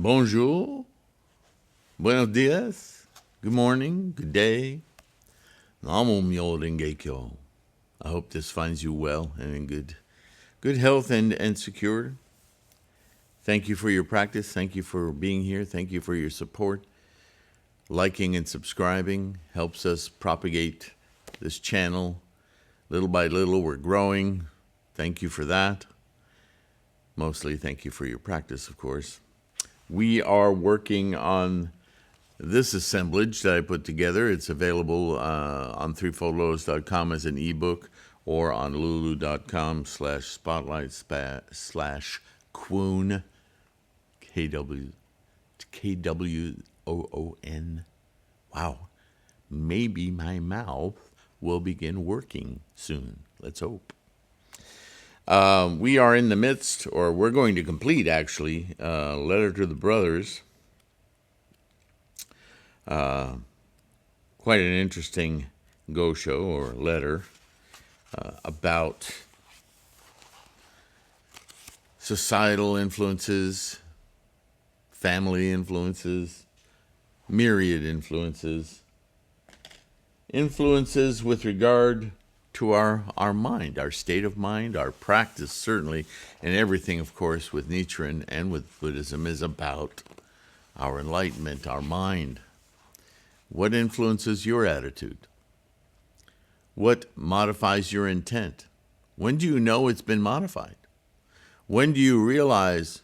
Bonjour, buenos dias, good morning, good day. Namo myo renge kyo. I hope this finds you well and in good health and secure. Thank you for your practice. Thank you for being here. Thank you for your support. Liking and subscribing helps us propagate this channel. Little by little, we're growing. Thank you for that. Mostly thank you for your practice, of course. We are working on this assemblage that I put together. It's available on threefoldlotus.com as an ebook or on lulu.com/spotlight/kwoon, KWOON. Wow. Maybe my mouth will begin working soon. Let's hope. We are in the midst, or we're going to complete, actually, Letter to the Brothers. Quite an interesting go-show, or letter, about societal influences, family influences, myriad influences with regard to our mind, our state of mind, our practice, certainly, and everything, of course, with Nichiren and with Buddhism is about our enlightenment, our mind. What influences your attitude? What modifies your intent? When do you know it's been modified? When do you realize,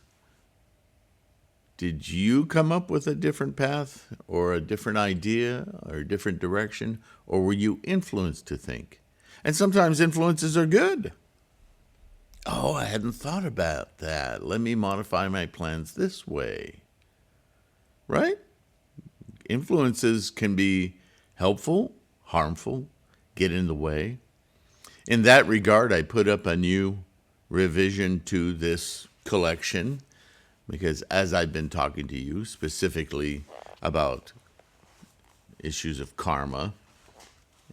did you come up with a different path or a different idea or a different direction, or were you influenced to think? And sometimes influences are good. Oh, I hadn't thought about that. Let me modify my plans this way. Right? Influences can be helpful, harmful, get in the way. In that regard, I put up a new revision to this collection because as I've been talking to you specifically about issues of karma,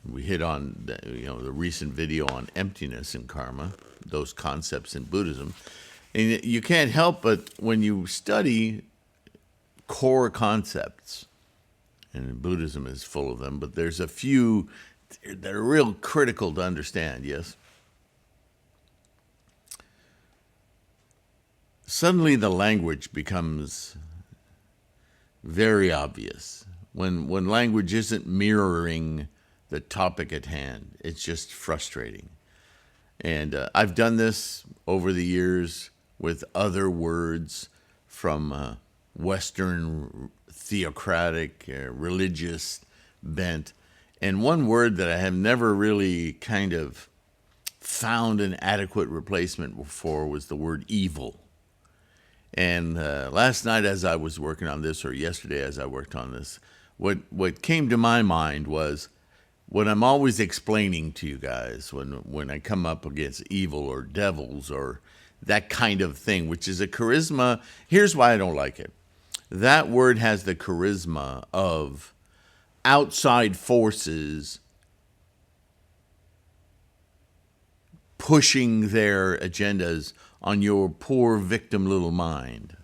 we hit on the recent video on emptiness and karma, those concepts in Buddhism. And you can't help but, when you study core concepts, and Buddhism is full of them, but there's a few that are real critical to understand, yes? Suddenly the language becomes very obvious. When language isn't mirroring the topic at hand, it's just frustrating. And I've done this over the years with other words from Western theocratic, religious bent. And one word that I have never really kind of found an adequate replacement for was the word evil. And last night as I was working on this, or yesterday as I worked on this, what came to my mind was what I'm always explaining to you guys when I come up against evil or devils or that kind of thing, which is a charisma. Here's why I don't like it. That word has the charisma of outside forces pushing their agendas on your poor victim little mind.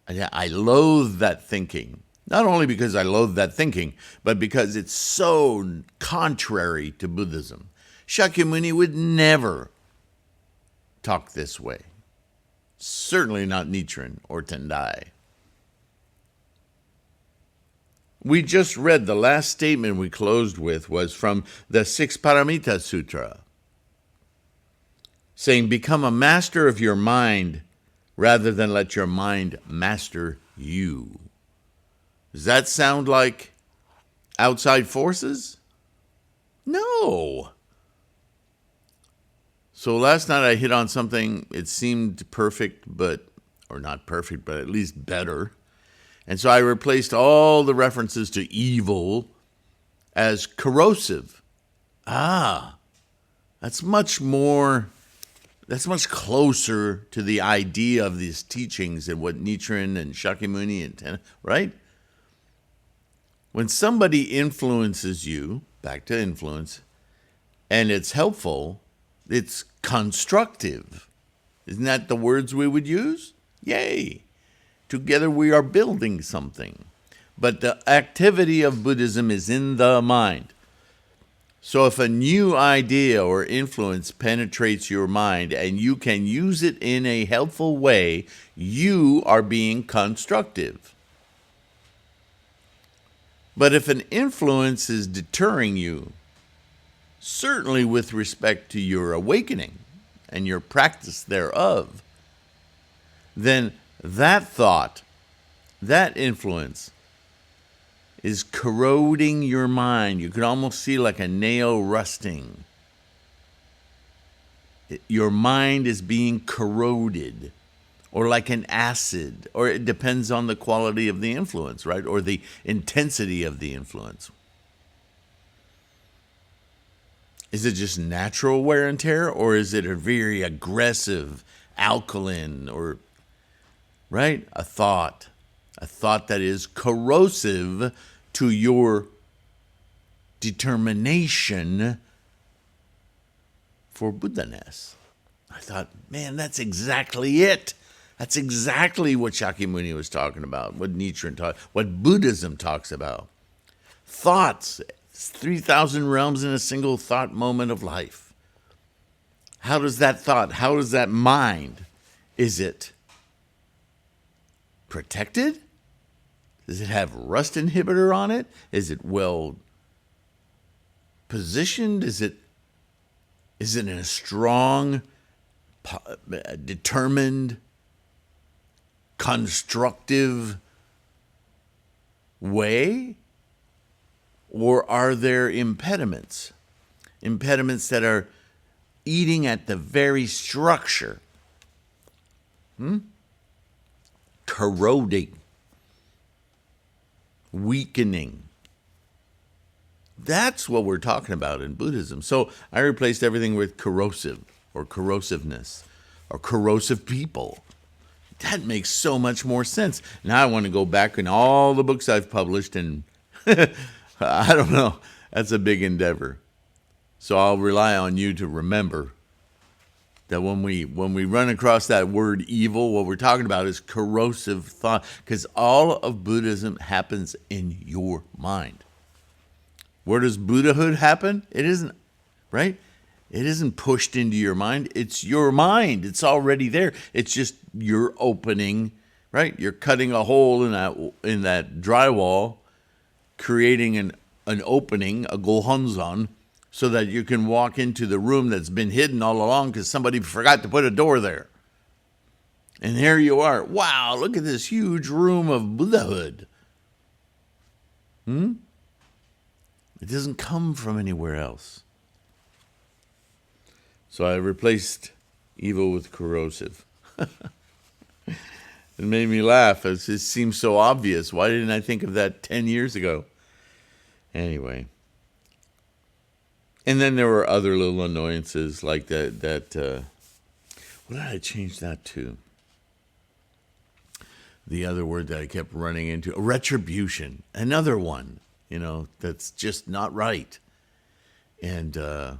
I loathe that thinking. Not only because I loathe that thinking, but because it's so contrary to Buddhism. Shakyamuni would never talk this way. Certainly not Nichiren or Tendai. We just read, the last statement we closed with was from the Six Paramita Sutra, saying, become a master of your mind rather than let your mind master you. Does that sound like outside forces? No. So last night I hit on something, it seemed perfect, or not perfect, but at least better. And so I replaced all the references to evil as corrosive. That's much closer to the idea of these teachings and what Nichiren and Shakyamuni and right? When somebody influences you, back to influence, and it's helpful, it's constructive. Isn't that the words we would use? Yay. Together we are building something. But the activity of Buddhism is in the mind. So if a new idea or influence penetrates your mind and you can use it in a helpful way, you are being constructive. But if an influence is deterring you, certainly with respect to your awakening and your practice thereof, then that thought, that influence, is corroding your mind. You could almost see like a nail rusting. Your mind is being corroded, or like an acid, or it depends on the quality of the influence, right? Or the intensity of the influence. Is it just natural wear and tear, or is it a very aggressive alkaline, or, right? A thought that is corrosive to your determination for Buddha-ness. I thought, man, that's exactly it. That's exactly what Shakyamuni was talking about, what Nichiren taught, what Buddhism talks about. Thoughts, 3,000 realms in a single thought moment of life. How does that thought, how does that mind, is it protected? Does it have rust inhibitor on it? Is it well positioned? Is it in a strong, determined, constructive way? Or are there impediments? Impediments that are eating at the very structure, corroding, weakening. That's what we're talking about in Buddhism. So I replaced everything with corrosive or corrosiveness or corrosive people. That makes so much more sense. Now I want to go back in all the books I've published and I don't know. That's a big endeavor. So I'll rely on you to remember that when we run across that word evil, what we're talking about is corrosive thought, because all of Buddhism happens in your mind. Where does Buddhahood happen? It isn't, right? It isn't pushed into your mind. It's your mind. It's already there. It's just you're opening, right? You're cutting a hole in that drywall, creating an opening, a gohonzon, so that you can walk into the room that's been hidden all along because somebody forgot to put a door there. And here you are. Wow, look at this huge room of Buddhahood. It doesn't come from anywhere else. So I replaced evil with corrosive. It made me laugh. It just seems so obvious. Why didn't I think of that 10 years ago? Anyway. And then there were other little annoyances like that what did I change that to? The other word that I kept running into, retribution. Another one, that's just not right. And I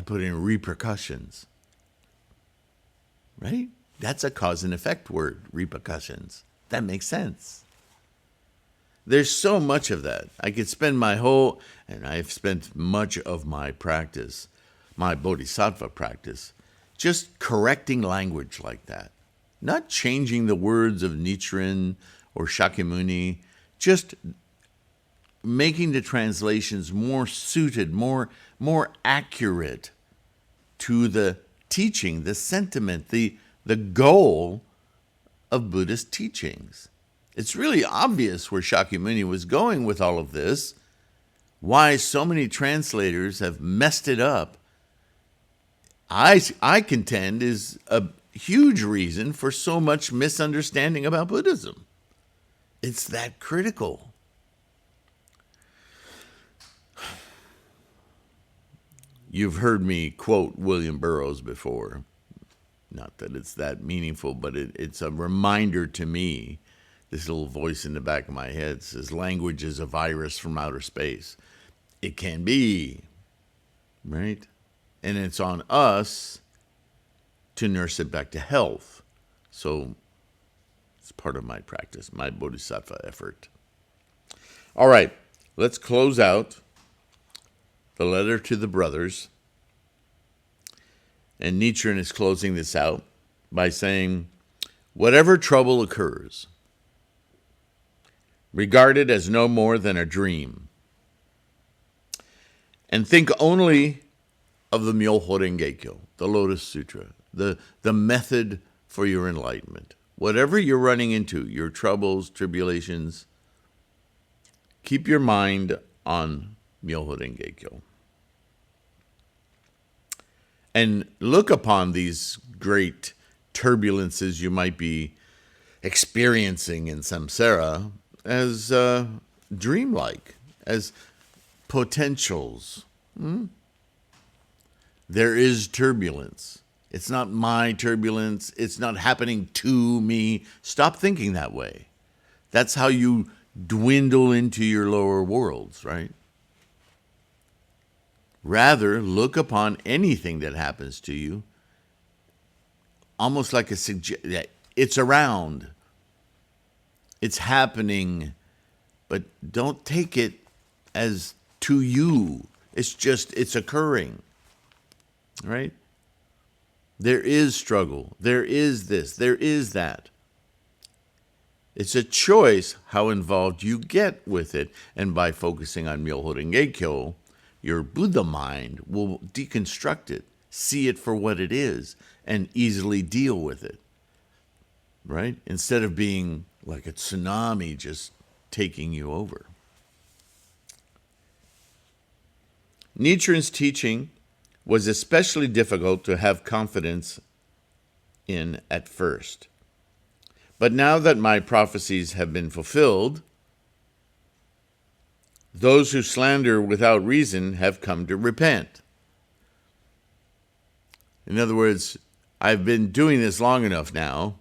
put in repercussions. Right? That's a cause and effect word, repercussions. That makes sense. There's so much of that. I could spend and I've spent much of my practice, my bodhisattva practice, just correcting language like that. Not changing the words of Nichiren or Shakyamuni, just making the translations more suited, more accurate to the teaching, the sentiment, the goal of Buddhist teachings. It's really obvious where Shakyamuni was going with all of this, why so many translators have messed it up. I contend is a huge reason for so much misunderstanding about Buddhism. It's that critical. You've heard me quote William Burroughs before. Not that it's that meaningful, but it's a reminder to me. This little voice in the back of my head says, language is a virus from outer space. It can be, right? And it's on us to nurse it back to health. So it's part of my practice, my bodhisattva effort. All right, let's close out the letter to the brothers. And Nichiren is closing this out by saying, whatever trouble occurs, regard it as no more than a dream, and think only of the Myoho Renge-kyo, the Lotus Sutra, the method for your enlightenment. Whatever you're running into, your troubles, tribulations, keep your mind on Myoho Renge-kyo. And look upon these great turbulences you might be experiencing in samsara as dreamlike, as potentials. There is turbulence. It's not my turbulence. It's not happening to me. Stop thinking that way. That's how you dwindle into your lower worlds, right? Rather, look upon anything that happens to you almost like a suggestion. It's around. It's happening. But don't take it as to you. It's occurring. Right? There is struggle. There is this. There is that. It's a choice how involved you get with it. And by focusing on Myoho Renge-kyo, your Buddha mind will deconstruct it, see it for what it is, and easily deal with it, right? Instead of being like a tsunami just taking you over. Nichiren's teaching was especially difficult to have confidence in at first. But now that my prophecies have been fulfilled, those who slander without reason have come to repent. In other words, I've been doing this long enough now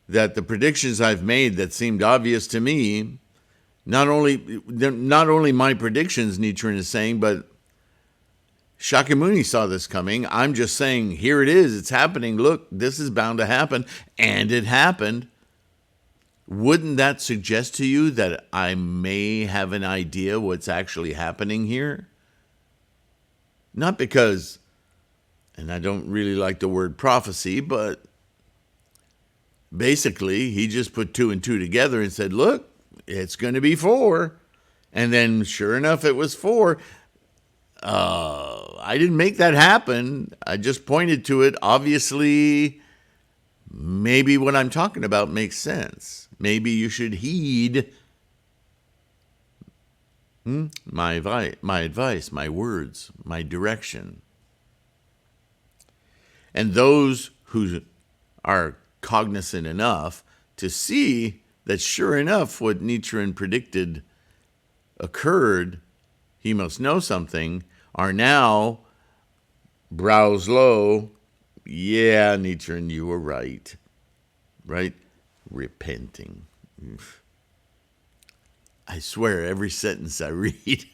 that the predictions I've made that seemed obvious to me, not only my predictions, Nichiren is saying, but Shakyamuni saw this coming. I'm just saying, here it is. It's happening. Look, this is bound to happen. And it happened. Wouldn't that suggest to you that I may have an idea what's actually happening here? Not because, and I don't really like the word prophecy, but basically he just put 2 and 2 together and said, look, it's going to be 4. And then sure enough, it was 4. I didn't make that happen. I just pointed to it. Obviously, maybe what I'm talking about makes sense. Maybe you should heed my advice, my words, my direction. And those who are cognizant enough to see that sure enough what Nichiren predicted occurred, he must know something, are now brows low. Yeah, Nichiren, you were right. Right? Repenting. I swear, every sentence I read,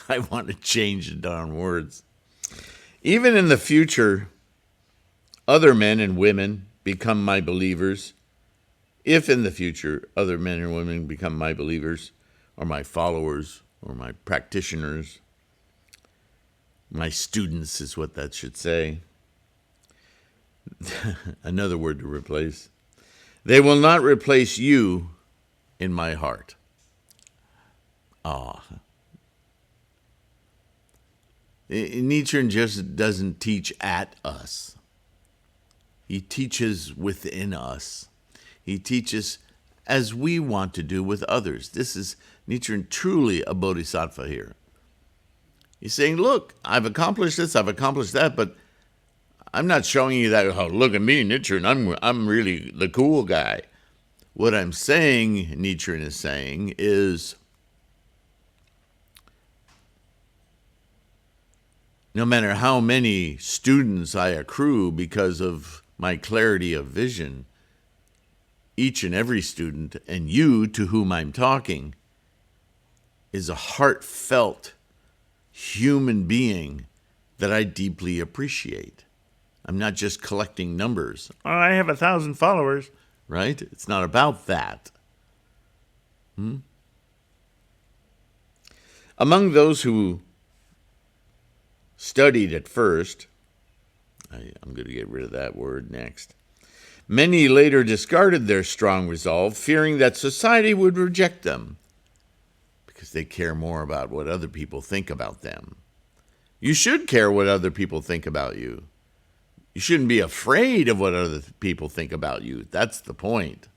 I want to change the darn words. Even in the future, other men and women become my believers. If in the future, other men and women become my believers, or my followers, or my practitioners, my students is what that should say. Another word to replace. They will not replace you in my heart. Nichiren just doesn't teach at us. He teaches within us. He teaches as we want to do with others. This is Nichiren truly a bodhisattva here. He's saying, look, I've accomplished this, I've accomplished that, but I'm not showing you that, oh, look at me, Nichiren, I'm really the cool guy. What I'm saying, Nichiren is saying, is no matter how many students I accrue because of my clarity of vision, each and every student, and you to whom I'm talking, is a heartfelt human being that I deeply appreciate. I'm not just collecting numbers. Oh, I have 1,000 followers, right? It's not about that. Among those who studied at first, I'm going to get rid of that word next. Many later discarded their strong resolve, fearing that society would reject them because they care more about what other people think about them. You should care what other people think about you. You shouldn't be afraid of what other people think about you. That's the point.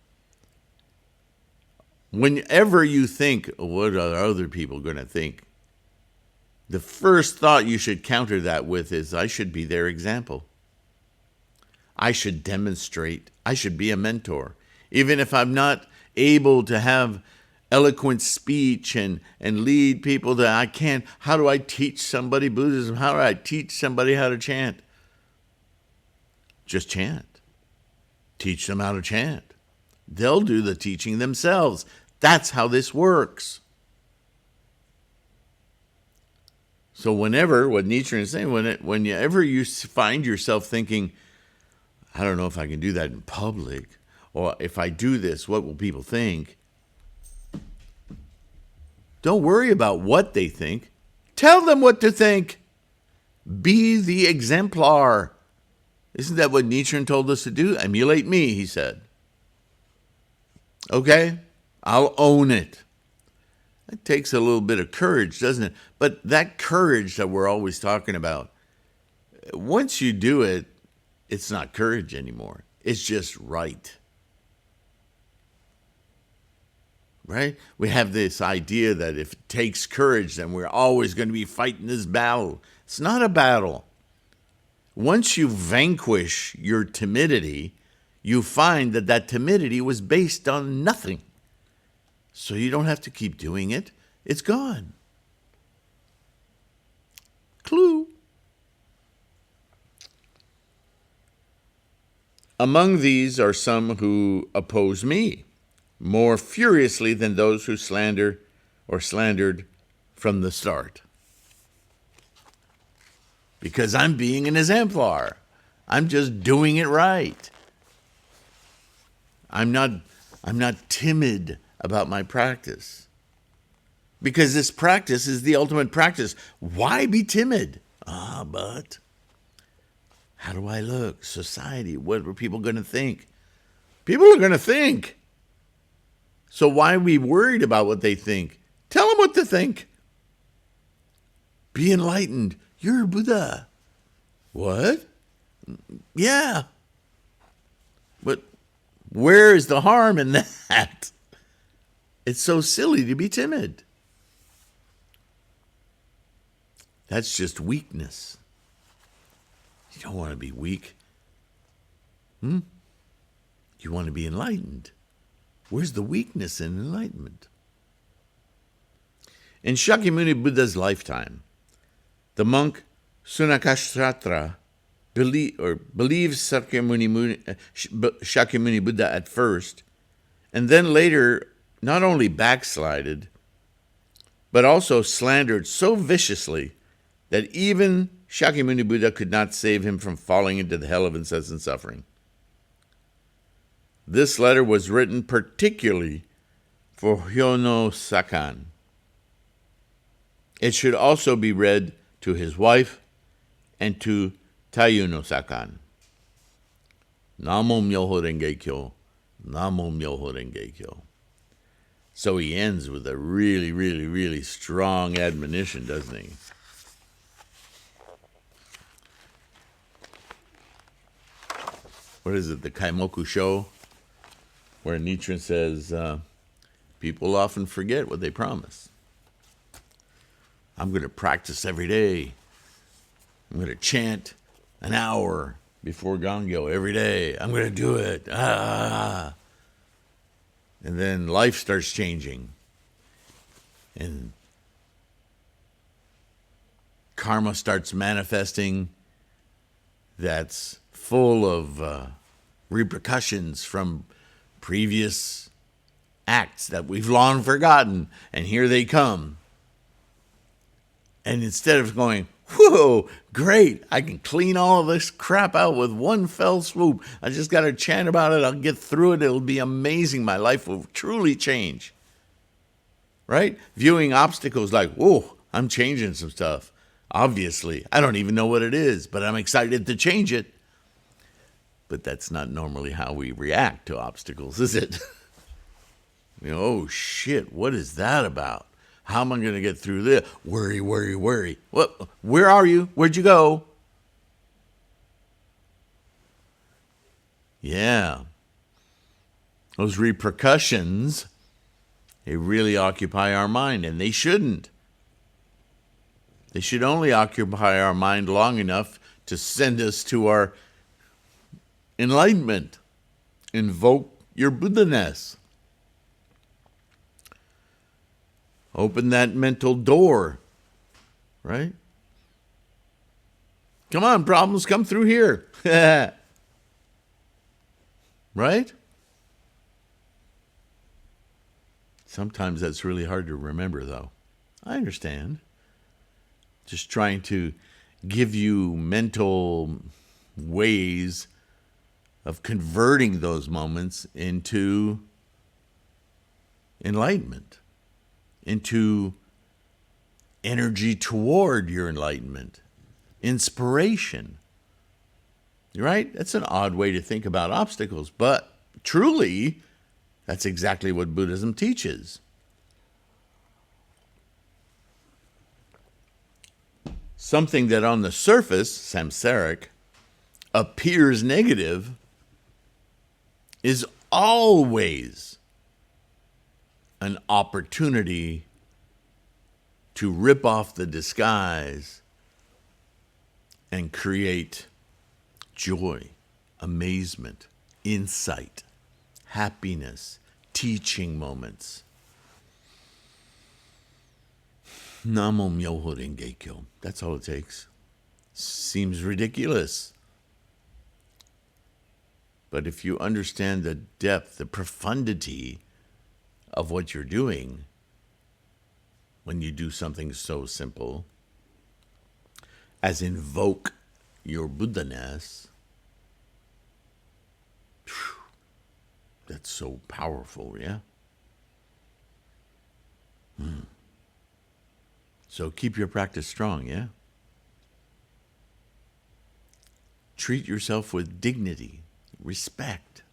Whenever you think, what are other people going to think? The first thought you should counter that with is, I should be their example. I should demonstrate. I should be a mentor. Even if I'm not able to have eloquent speech and lead people that I can't. How do I teach somebody Buddhism? How do I teach somebody how to chant? Just chant. Teach them how to chant. They'll do the teaching themselves. That's how this works. So whenever, what Nichiren is saying, whenever you find yourself thinking, I don't know if I can do that in public, or if I do this, what will people think? Don't worry about what they think. Tell them what to think. Be the exemplar. Isn't that what Nichiren told us to do? Emulate me, he said. Okay, I'll own it. It takes a little bit of courage, doesn't it? But that courage that we're always talking about, once you do it, it's not courage anymore. It's just right. Right? We have this idea that if it takes courage, then we're always going to be fighting this battle. It's not a battle. Once you vanquish your timidity, you find that that timidity was based on nothing. So you don't have to keep doing it. It's gone. Clue. Among these are some who oppose me more furiously than those who slander or slandered from the start. Because I'm being an exemplar. I'm just doing it right. I'm not timid about my practice. Because this practice is the ultimate practice. Why be timid? But how do I look? Society, what are people going to think? People are going to think. So why are we worried about what they think? Tell them what to think. Be enlightened. You're a Buddha. What? Yeah. But where is the harm in that? It's so silly to be timid. That's just weakness. You don't want to be weak. You want to be enlightened. Where's the weakness in enlightenment? In Shakyamuni Buddha's lifetime, the monk Sunakashatra believes Shakyamuni Buddha at first, and then later not only backslided, but also slandered so viciously that even Shakyamuni Buddha could not save him from falling into the hell of incessant suffering. This letter was written particularly for Hyono Sakan. It should also be read to his wife and to Tayuno Sakan. Namo Myoho Renge Kyo, Namo Myoho Renge Kyo. So he ends with a really, really, really strong admonition, doesn't he? What is it, the Kaimoku Sho? Where Nichiren says, people often forget what they promise. I'm going to practice every day. I'm going to chant an hour before Gongyo every day. I'm going to do it. And then life starts changing. And karma starts manifesting that's full of repercussions from previous acts that we've long forgotten, and here they come. And instead of going, Whoa, great. I can clean all of this crap out with one fell swoop. I just got to chant about it. I'll get through it. It'll be amazing. My life will truly change. Right? Viewing obstacles like, whoa, I'm changing some stuff. Obviously, I don't even know what it is, but I'm excited to change it. But that's not normally how we react to obstacles, is it? Oh, shit, what is that about? How am I going to get through this? Worry, worry, worry. What? Where are you? Where'd you go? Yeah. Those repercussions, they really occupy our mind, and they shouldn't. They should only occupy our mind long enough to send us to our enlightenment. Invoke your Buddha-ness. Open that mental door, right? Come on, problems, come through here. Right? Sometimes that's really hard to remember, though. I understand. Just trying to give you mental ways of converting those moments into enlightenment, into energy toward your enlightenment, inspiration. Right? That's an odd way to think about obstacles, but truly, that's exactly what Buddhism teaches. Something that on the surface, samsaric, appears negative is always an opportunity to rip off the disguise and create joy, amazement, insight, happiness, teaching moments. Namo Myoho Renge Kyo. That's all it takes. Seems ridiculous. But if you understand the depth, the profundity of what you're doing when you do something so simple as invoke your Buddha-ness, that's so powerful, yeah? So keep your practice strong, yeah? Treat yourself with dignity, respect.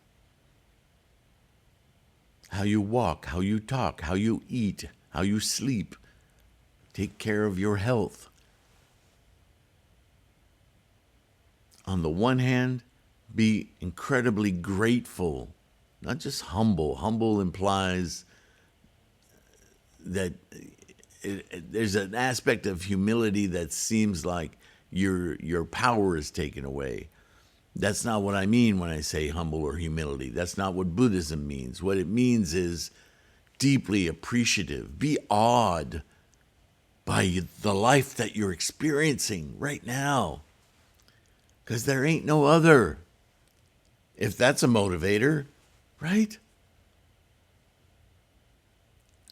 How you walk, how you talk, how you eat, how you sleep. Take care of your health. On the one hand, be incredibly grateful, not just humble. Humble implies that there's an aspect of humility that seems like your power is taken away. That's not what I mean when I say humble or humility. That's not what Buddhism means. What it means is deeply appreciative. Be awed by the life that you're experiencing right now, because there ain't no other. If that's a motivator, right?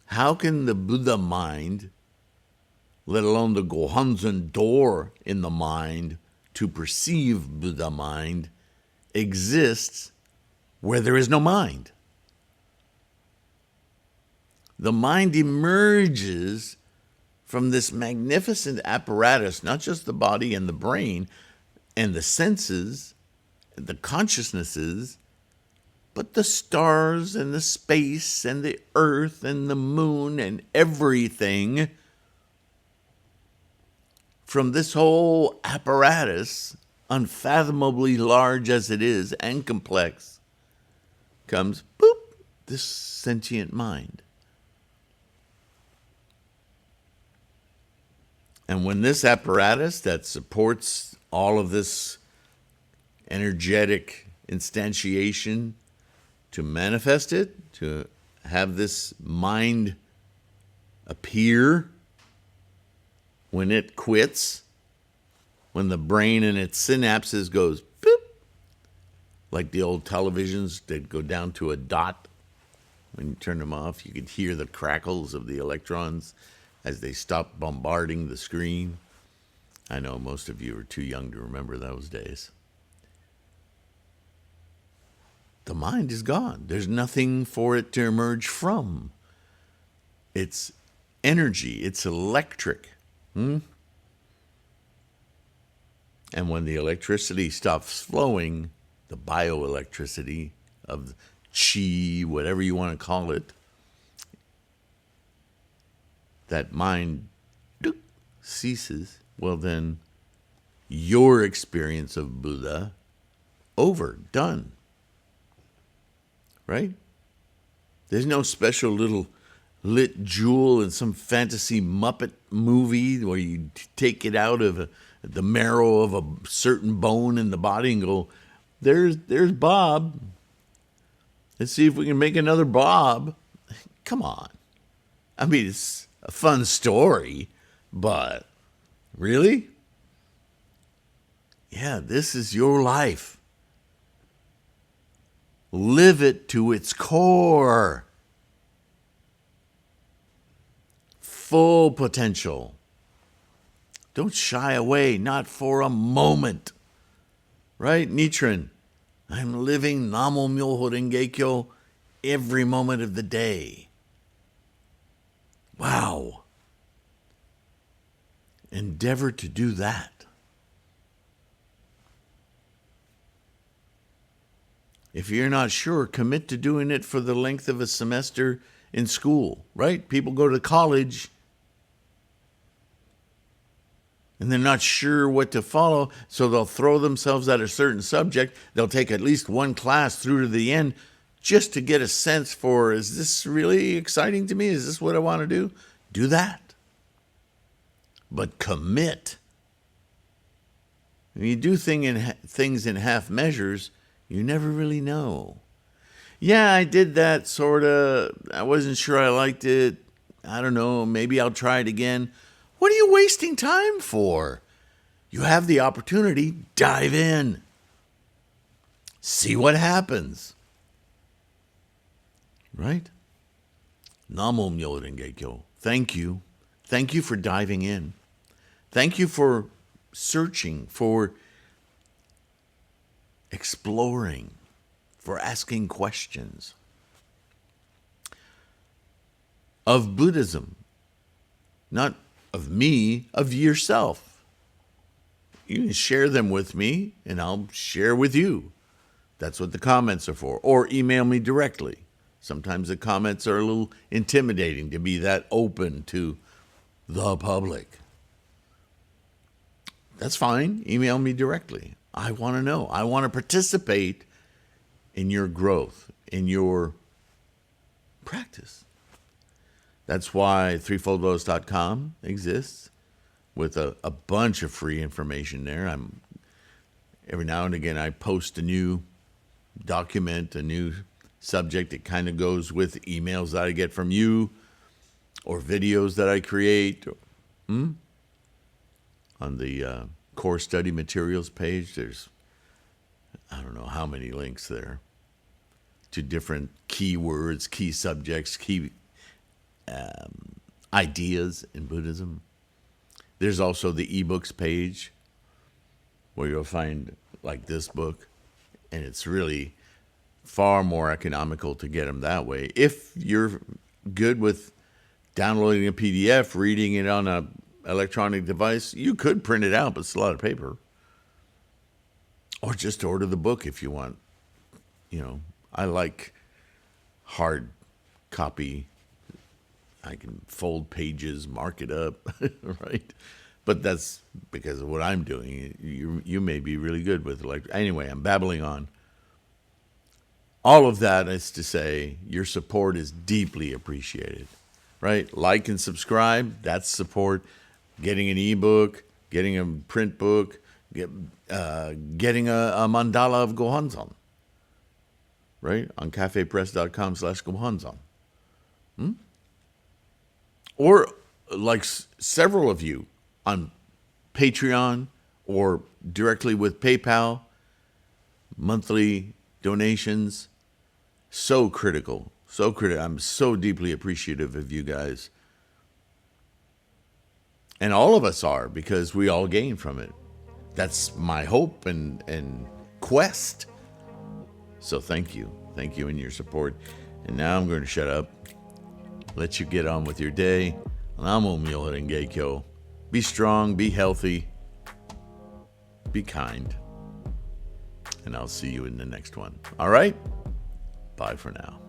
How can the Buddha mind, let alone the Gohanzen door in the mind to perceive Buddha mind, exists where there is no mind? The mind emerges from this magnificent apparatus, not just the body and the brain and the senses, the consciousnesses, but the stars and the space and the earth and the moon and everything. From this whole apparatus, unfathomably large as it is and complex, comes, boop, this sentient mind. And when this apparatus that supports all of this energetic instantiation to manifest it, to have this mind appear, when it quits, when the brain and its synapses goes boop, like the old televisions that go down to a dot. When you turn them off, you could hear the crackles of the electrons as they stop bombarding the screen. I know most of you are too young to remember those days. The mind is gone. There's nothing for it to emerge from. It's energy. It's electric. And when the electricity stops flowing, the bioelectricity of chi, whatever you want to call it, that mind ceases. Well, then your experience of Buddha, over, done. Right? There's no special little lit jewel in some fantasy Muppet movie where you take it out of the marrow of a certain bone in the body and go, there's Bob. Let's see if we can make another Bob. Come on. I mean, it's a fun story, but really? Yeah, this is your life. Live it to its core. Full potential. Don't shy away, not for a moment. Right? Nichiren, I'm living Namo Myoho Renge Kyo every moment of the day. Wow. Endeavor to do that. If you're not sure, commit to doing it for the length of a semester in school, right? People go to college and they're not sure what to follow, so they'll throw themselves at a certain subject. They'll take at least one class through to the end just to get a sense for, is this really exciting to me? Is this what I want to do? Do that. But commit. When you do things in half measures, you never really know. Yeah, I did that, sort of. I wasn't sure I liked it. I don't know, maybe I'll try it again. What are you wasting time for? You have the opportunity, dive in. See what happens. Right? Namo Myoho Renge Kyo. Thank you. Thank you for diving in. Thank you for searching, for exploring, for asking questions of Buddhism, not of me, of yourself. You can share them with me, and I'll share with you. That's what the comments are for. Or email me directly. Sometimes the comments are a little intimidating to be that open to the public. That's fine. Email me directly. I want to know. I want to participate in your growth, in your practice. That's why threefoldlotus.com exists with a bunch of free information there. Every now and again I post a new document, a new subject that kind of goes with emails that I get from you or videos that I create. On the core study materials page, there's I don't know how many links there to different keywords, key subjects, key ideas in Buddhism. There's also the ebooks page where you'll find like this book, and it's really far more economical to get them that way. If you're good with downloading a PDF, reading it on a electronic device, you could print it out, but it's a lot of paper. Or just order the book if you want. I like hard copy. I can fold pages, mark it up, right? But that's because of what I'm doing. You may be really good with it. Anyway, I'm babbling on. All of that is to say your support is deeply appreciated, right? Like and subscribe, that's support. Getting an ebook, getting a print book, getting a mandala of Gohanzon, right? On cafepress.com/Gohanzon. Or like several of you on Patreon or directly with PayPal, monthly donations. So critical, so critical. I'm so deeply appreciative of you guys. And all of us are, because we all gain from it. That's my hope and quest. So thank you. Thank you in your support. And now I'm going to shut up. Let you get on with your day. Namo Myoho Renge Kyo. Be strong, be healthy, be kind. And I'll see you in the next one. All right? Bye for now.